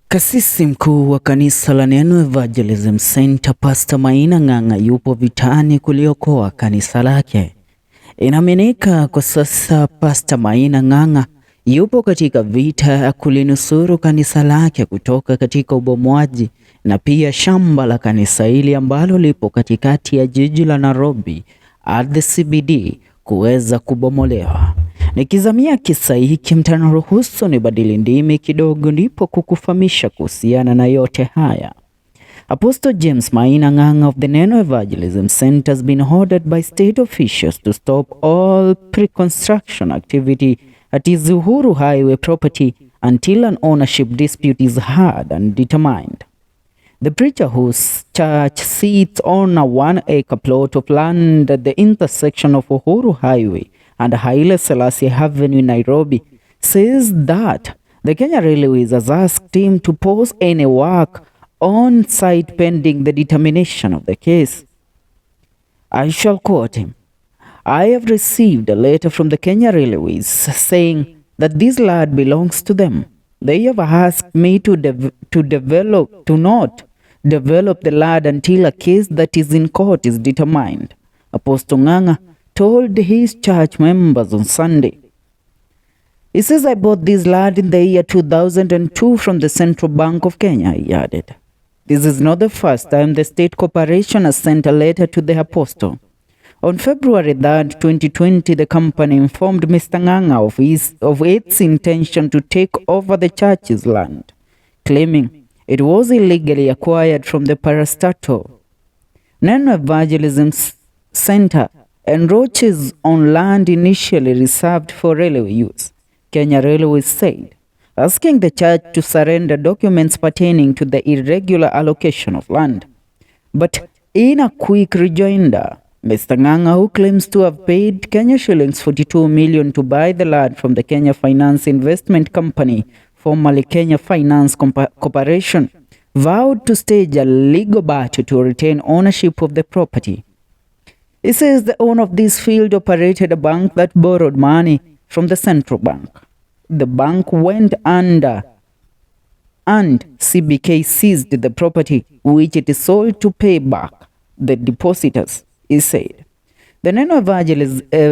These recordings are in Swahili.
Kasisi mkuu wa kanisa la Neno Evangelism Centre Pastor Maina Ng'ang'a yupo vitani kuliokoa kanisa lake. Inaaminika kwa sasa Pastor Maina Ng'ang'a yupo katika vita ya kulinusuru kanisa lake kutoka katika ubomoaji na pia shamba la kanisa hili ambalo lipo katikati ya jiji la Nairobi at the CBD kuweza kubomolewa. Nikizamia kisa hiki mtaniruhusu nibadili ndimi kidogo ndipo kukufahamisha kuhusiana na yote haya. Apostle James Maina Ng'ang'a of the Neno Evangelism Centre has been ordered by state officials to stop all pre-construction activity at his Uhuru Highway property until an ownership dispute is heard and determined. The preacher, whose church sits on a 1-acre plot of land at the intersection of Uhuru Highway and Haile Selassie Avenue in Nairobi, says that the Kenya Railways has asked him to pause any work on site pending the determination of the case. I shall quote him. "I have received a letter from the Kenya Railways saying that this land belongs to them. They have asked me to not develop the land until a case that is in court is determined," Apostle Ng'ang'a told his church members on Sunday. He says, "I bought this land in the year 2002 from the Central Bank of Kenya," he added. This is not the first time the state corporation has sent a letter to the apostle. On February 3rd, 2020, the company informed Mr. Ng'ang'a of its intention to take over the church's land, claiming it was illegally acquired from the parastatal. Neno Evangelism Centre encroaches on land initially reserved for railway use, Kenya Railways said, asking the church to surrender documents pertaining to the irregular allocation of land. But in a quick rejoinder, Mr. Ng'ang'a, who claims to have paid Kenya shillings 42 million to buy the land from the Kenya Finance Investment Company, formerly Kenya Finance Corporation, vowed to stage a legal battle to retain ownership of the property. He says the owner of this field operated a bank that borrowed money from the central bank. The bank went under and CBK seized the property, which it is sold to pay back the depositors, he said. The Neno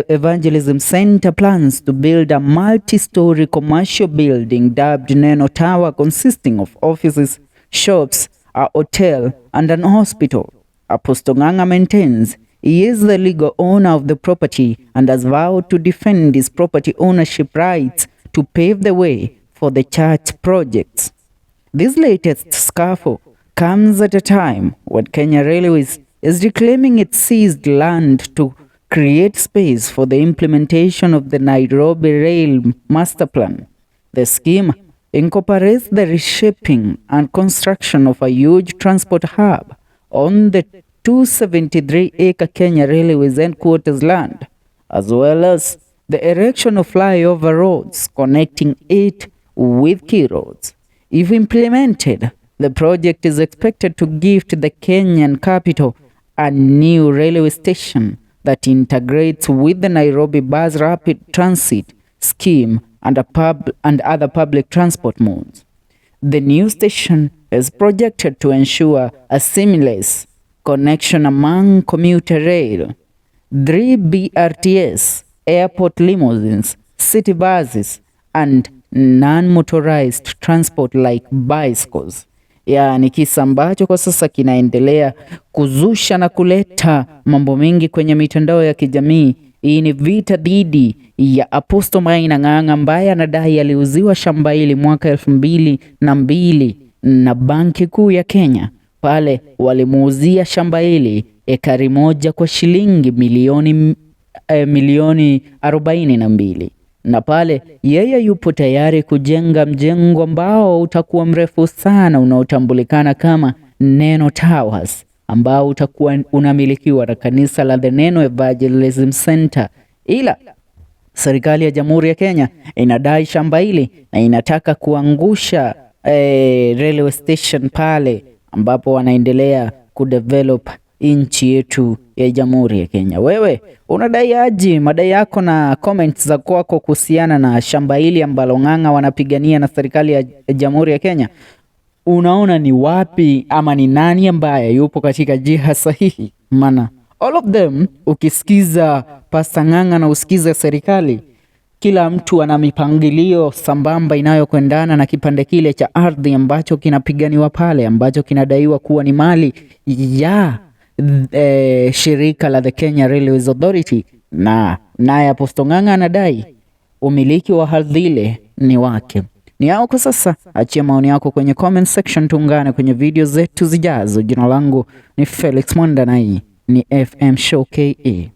Evangelism Centre plans to build a multi-story commercial building dubbed Neno Tower, consisting of offices, shops, a hotel, and an hospital. Apostle Ng'ang'a maintains he is the legal owner of the property and has vowed to defend his property ownership rights to pave the way for the church projects. This latest scuffle comes at a time when Kenya Railways is reclaiming its seized land to create space for the implementation of the Nairobi Rail Master Plan. The scheme incorporates the reshaping and construction of a huge transport hub on the 273-acre Kenya Railways headquarters land, as well as the erection of flyover roads connecting it with key roads. If implemented, the project is expected to give to the Kenyan capital a new railway station that integrates with the Nairobi Bus Rapid Transit scheme and other public transport modes. The new station is projected to ensure a seamless connection among commuter rail, 3 BRTS, airport limousines, city buses, and non-motorized transport like bicycles. Ni kisa ambacho kwa sasa kinaendelea kuzusha na kuleta mambo mengi kwenye mitandao ya kijamii. Hii ni vita dhidi ya Apostle Maina Ng'ang'a ambaye anadai aliuziwa shamba hili mwaka 2002 na Banki Kuu ya Kenya. Pale walimuuzia shamba hili ekari moja kwa shilingi milioni 42, na pale yeye yupo tayari kujenga mjengo ambao utakuwa mrefu sana unaotambulikana kama Neno Towers, ambao utakuwa unamilikiwa na kanisa la The Neno Evangelism Centre. Ila serikali ya Jamhuri ya Kenya inadai shamba hili na inataka kuangusha railway station pale ambapo wanaendelea kudevelop nchi yetu ya Jamhuri ya Kenya. Wewe unadai aje? Madai yako na comments za kwako kuhusiana na shamba hili ambalo Ng'ang'a wanapigania na serikali ya Jamhuri ya Kenya. unaona ni wapi ama ni nani ambaye yupo katika jiha sahihi? Maana all of them, ukisikiza Pastor Ng'ang'a na usikize serikali, kila mtu ana mipangilio sambamba inayokwendana na kipande kile cha ardhi ambacho kinapiganiwa pale, ambacho kinadaiwa kuwa ni mali ya shirika la the Kenya Railways Authority, na naye Apostle Ng'ang'a anadai umiliki wa ardhi ile ni wake. Ni yao kwa sasa. Achia maoni yako kwenye comment section, tuungane kwenye video zetu zijazo. Jina langu ni Felix Mwanda na hii ni FM Show KE.